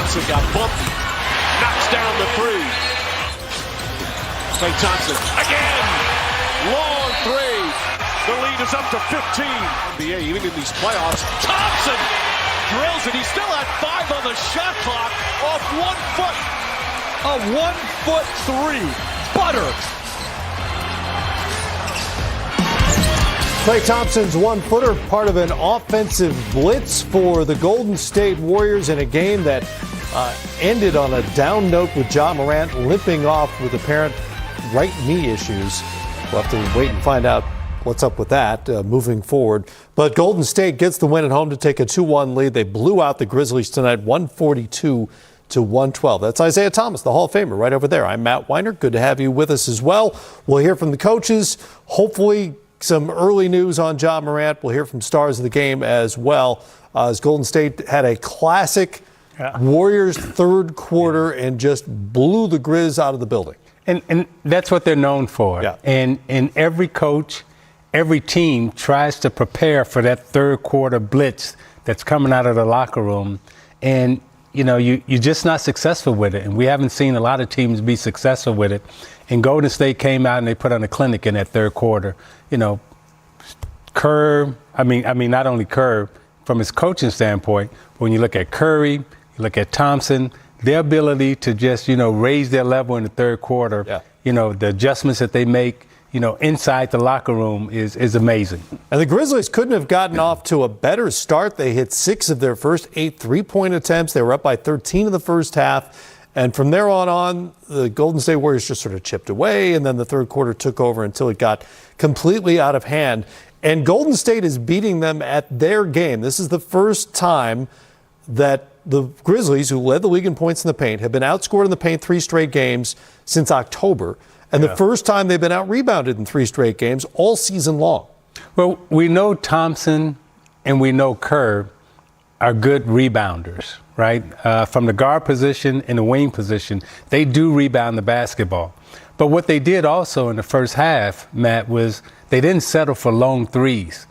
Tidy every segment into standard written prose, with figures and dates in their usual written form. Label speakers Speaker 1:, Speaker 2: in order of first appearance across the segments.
Speaker 1: Thompson got bumped, knocks down the three. Klay Thompson again, long three. The lead is up to 15. NBA, even in these playoffs, Thompson drills it. He still had 5 on the shot clock off 1 foot.
Speaker 2: A 1 foot three. Butter.
Speaker 3: Klay Thompson's 1-footer, part of an offensive blitz for the Golden State Warriors in a game that ended on a down note with Ja Morant limping off with apparent right knee issues. We'll have to wait and find out what's up with that moving forward. But Golden State gets the win at home to take a 2-1 lead. They blew out the Grizzlies tonight, 142-112. That's Isaiah Thomas, the Hall of Famer, right over there. I'm Matt Weiner. Good to have you with us as well. We'll hear from the coaches. Hopefully some early news on Ja Morant. We'll hear from stars of the game as well. As Golden State had a classic Warriors third quarter and just blew the Grizz out of the building.
Speaker 4: And that's what they're known for.
Speaker 3: Yeah.
Speaker 4: And every coach, every team tries to prepare for that third quarter blitz that's coming out of the locker room. And, you know, you're just not successful with it. And we haven't seen a lot of teams be successful with it. And Golden State came out and they put on a clinic in that third quarter. You know, Kerr, I mean, not only Kerr from his coaching standpoint, but when you look at Curry, you look at Thompson, their ability to just, you know, raise their level in the third quarter, you know, the adjustments that they make, you know, inside the locker room is amazing.
Speaker 3: And the Grizzlies couldn't have gotten off to a better start. They hit 6 of their first 8 3-point attempts. They were up by 13 in the first half. And from there on, the Golden State Warriors just sort of chipped away, and then the third quarter took over until it got completely out of hand. And Golden State is beating them at their game. This is the first time that the Grizzlies, who led the league in points in the paint, have been outscored in the paint 3 straight games since October. And the first time they've been out-rebounded in 3 straight games all season long.
Speaker 4: Well, we know Thompson and we know Kerr are good rebounders, right? From the guard position and the wing position, they do rebound the basketball. But what they did also in the first half, Matt, was they didn't settle for long threes.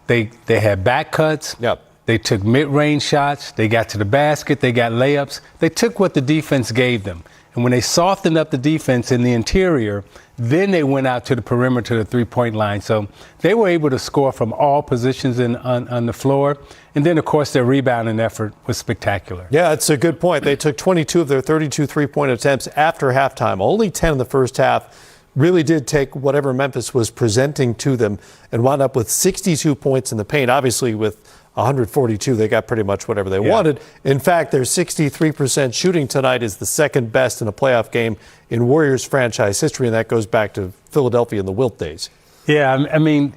Speaker 4: They had back cuts.
Speaker 3: Yep.
Speaker 4: They took mid-range shots. They got to the basket. They got layups. They took what the defense gave them. And when they softened up the defense in the interior, then they went out to the perimeter to the three-point line. So they were able to score from all positions on the floor. And then, of course, their rebounding effort was spectacular.
Speaker 3: Yeah, it's a good point. They took 22 of their 32 three-point attempts after halftime. Only 10 in the first half. Really did take whatever Memphis was presenting to them and wound up with 62 points in the paint. Obviously, with 142, they got pretty much whatever they wanted. In fact, their 63% shooting tonight is the second best in a playoff game in Warriors franchise history, and that goes back to Philadelphia in the Wilt days.
Speaker 4: Yeah, I mean,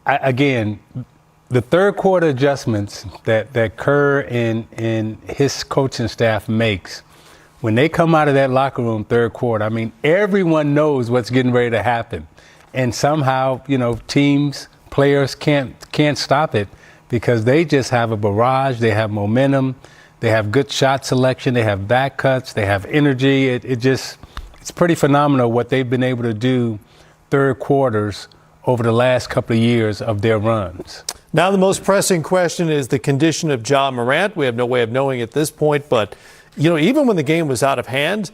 Speaker 4: again, the third quarter adjustments that Kerr and his coaching staff makes, when they come out of that locker room third quarter, I mean, everyone knows what's getting ready to happen. And somehow, you know, teams, players can't stop it, because they just have a barrage, they have momentum, they have good shot selection, they have back cuts, they have energy. It's pretty phenomenal what they've been able to do third quarters over the last couple of years of their runs.
Speaker 3: Now the most pressing question is the condition of Ja Morant. We have no way of knowing at this point, but you know, even when the game was out of hand,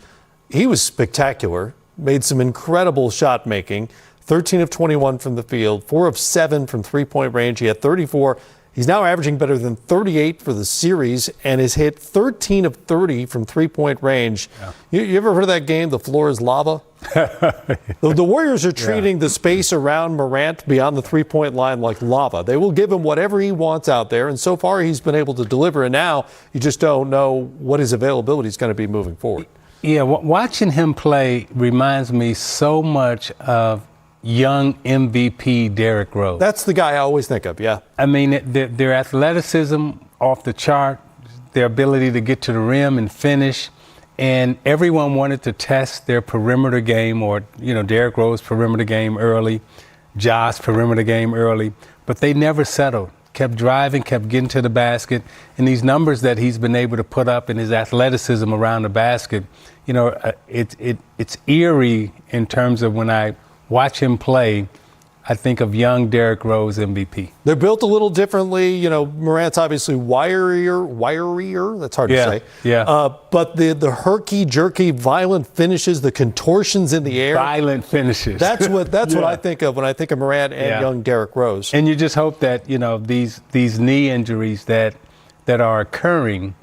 Speaker 3: he was spectacular, made some incredible shot making, 13 of 21 from the field, 4 of 7 from three-point range. He had 34. He's now averaging better than 38 for the series and has hit 13 of 30 from three-point range. Yeah. You ever heard of that game, The Floor is Lava? The Warriors are treating the space around Morant beyond the three-point line like lava. They will give him whatever he wants out there, and so far he's been able to deliver, and now you just don't know what his availability is going to be moving forward.
Speaker 4: Yeah, watching him play reminds me so much of young MVP Derrick Rose.
Speaker 3: That's the guy I always think of, yeah.
Speaker 4: I mean, their athleticism off the chart, their ability to get to the rim and finish, and everyone wanted to test their perimeter game, or, you know, Derrick Rose perimeter game early, Josh perimeter game early, but they never settled. Kept driving, kept getting to the basket, and these numbers that he's been able to put up in his athleticism around the basket, you know, it's eerie in terms of when I watch him play. I think of young Derrick Rose MVP.
Speaker 3: They're built a little differently. You know, Morant's obviously wirier. That's hard to say.
Speaker 4: Yeah.
Speaker 3: But the herky-jerky, violent finishes, the contortions in the air.
Speaker 4: Violent finishes.
Speaker 3: That's what I think of when I think of Morant and young Derrick Rose.
Speaker 4: And you just hope that, you know, these knee injuries that are occurring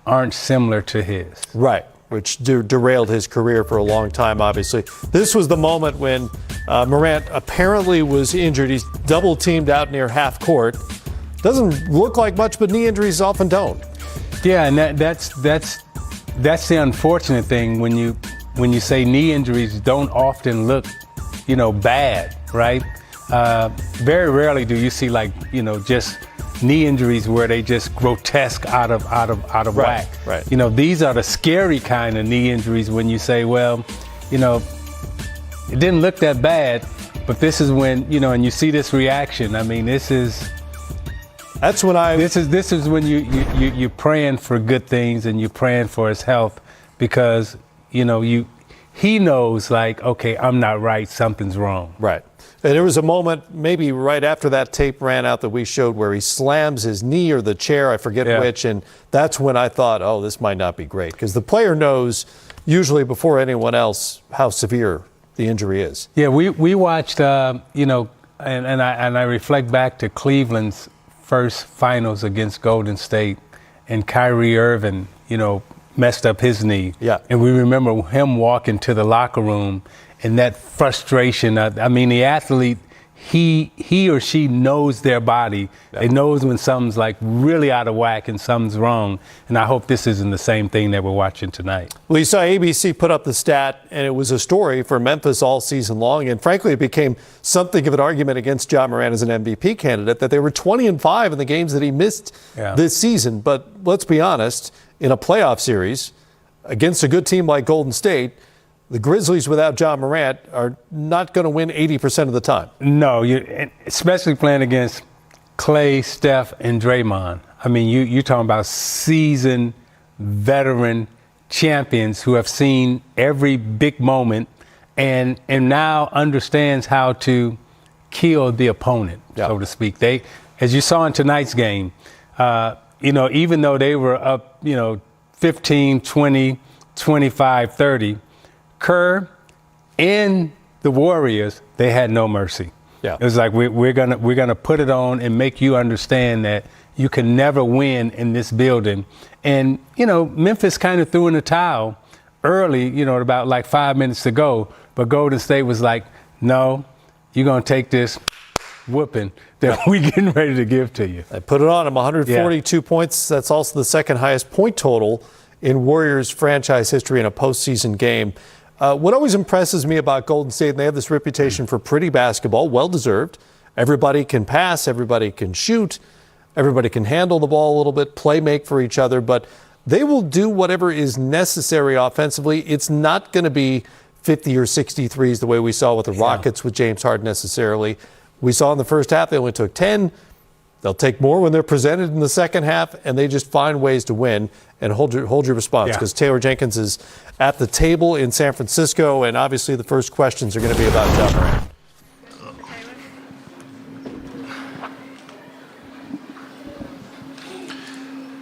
Speaker 4: aren't similar to his.
Speaker 3: Right, which derailed his career for a long time, obviously. This was the moment when Morant apparently was injured. He's double-teamed out near half court. Doesn't look like much, but knee injuries often don't.
Speaker 4: Yeah, and that's the unfortunate thing when you say knee injuries don't often look, you know, bad, right? Very rarely do you see, like, you know, just knee injuries where they just grotesque out of whack.
Speaker 3: Right.
Speaker 4: You know, these are the scary kind of knee injuries when you say, well, you know, it didn't look that bad, but this is when, you know, and you see this reaction. I mean, this is when you're praying for good things and you're praying for his health, because, you know, he knows, like, okay, I'm not right, something's wrong.
Speaker 3: Right. And there was a moment maybe right after that tape ran out that we showed where he slams his knee or the chair, I forget which, and that's when I thought, oh, this might not be great, because the player knows usually before anyone else how severe the injury is.
Speaker 4: Yeah, we watched, you know, and I reflect back to Cleveland's first finals against Golden State, and Kyrie Irving, you know, messed up his knee.
Speaker 3: Yeah.
Speaker 4: And we remember him walking to the locker room and that frustration. I mean, the athlete, he or she knows their body. Yeah. It knows when something's like really out of whack and something's wrong. And I hope this isn't the same thing that we're watching tonight.
Speaker 3: Well, you saw ABC put up the stat, and it was a story for Memphis all season long. And frankly, it became something of an argument against Ja Morant as an MVP candidate, that they were 20-5 in the games that he missed this season. But let's be honest, in a playoff series against a good team like Golden State, the Grizzlies without Ja Morant are not going to win 80% of the time.
Speaker 4: No, especially playing against Clay, Steph, and Draymond. I mean, you're talking about seasoned, veteran champions who have seen every big moment and now understands how to kill the opponent, so to speak. They, as you saw in tonight's game, you know, even though they were up, you know, 15, 20, 25, 30, Kerr and the Warriors, they had no mercy. Yeah. It was like, we're gonna put it on and make you understand that you can never win in this building. And, you know, Memphis kind of threw in the towel early, you know, about like 5 minutes to go. But Golden State was like, no, you're gonna take this whooping that we getting ready to give to you.
Speaker 3: They put it on him, 142 points. That's also the second highest point total in Warriors franchise history in a postseason game. What always impresses me about Golden State, and they have this reputation for pretty basketball, well-deserved. Everybody can pass, everybody can shoot, everybody can handle the ball a little bit, play make for each other, but they will do whatever is necessary offensively. It's not going to be 50 or 60 threes the way we saw with the Rockets with James Harden necessarily. We saw in the first half they only took 10. They'll take more when they're presented in the second half, and they just find ways to win and hold your response, because Taylor Jenkins is at the table in San Francisco, and obviously the first questions are going to be about Ja Morant.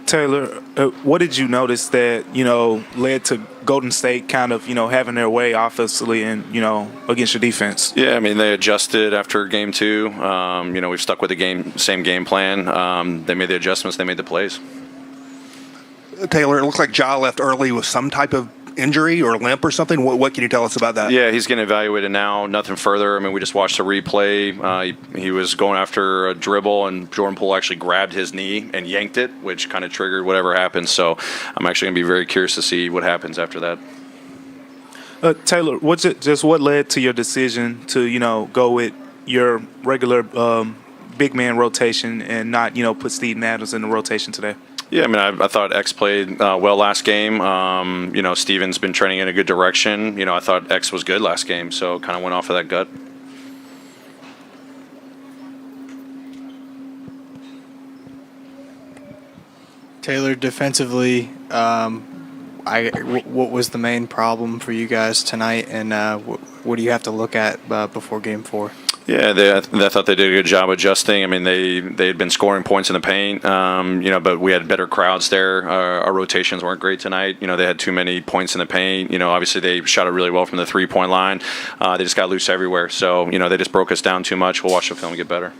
Speaker 5: Taylor, what did you notice that, you know, led to Golden State kind of, you know, having their way offensively and, you know, against your defense?
Speaker 6: Yeah, I mean, they adjusted after game two. You know, we've stuck with the same game plan. They made the adjustments. They made the plays.
Speaker 7: Taylor, it looks like Ja left early with some type of injury or limp or something. What can you tell us about that?
Speaker 6: Yeah, he's getting evaluated now. Nothing further. I mean, we just watched a replay. He was going after a dribble, and Jordan Poole actually grabbed his knee and yanked it, which kind of triggered whatever happened. So I'm actually going to be very curious to see what happens after that.
Speaker 5: Taylor, what led to your decision to, you know, go with your regular big man rotation and not, you know, put Steven Adams in the rotation today?
Speaker 6: Yeah, I mean, I thought X played well last game. You know, Steven's been trending in a good direction. You know, I thought X was good last game, so kind of went off of that gut.
Speaker 8: Taylor, defensively, what was the main problem for you guys tonight, and what do you have to look at before Game 4?
Speaker 6: Yeah, I thought they did a good job adjusting. I mean, they had been scoring points in the paint, but we had better crowds there. Our rotations weren't great tonight. They had too many points in the paint. Obviously they shot it really well from the 3-point line. They just got loose everywhere. So, they just broke us down too much. We'll watch the film and get better.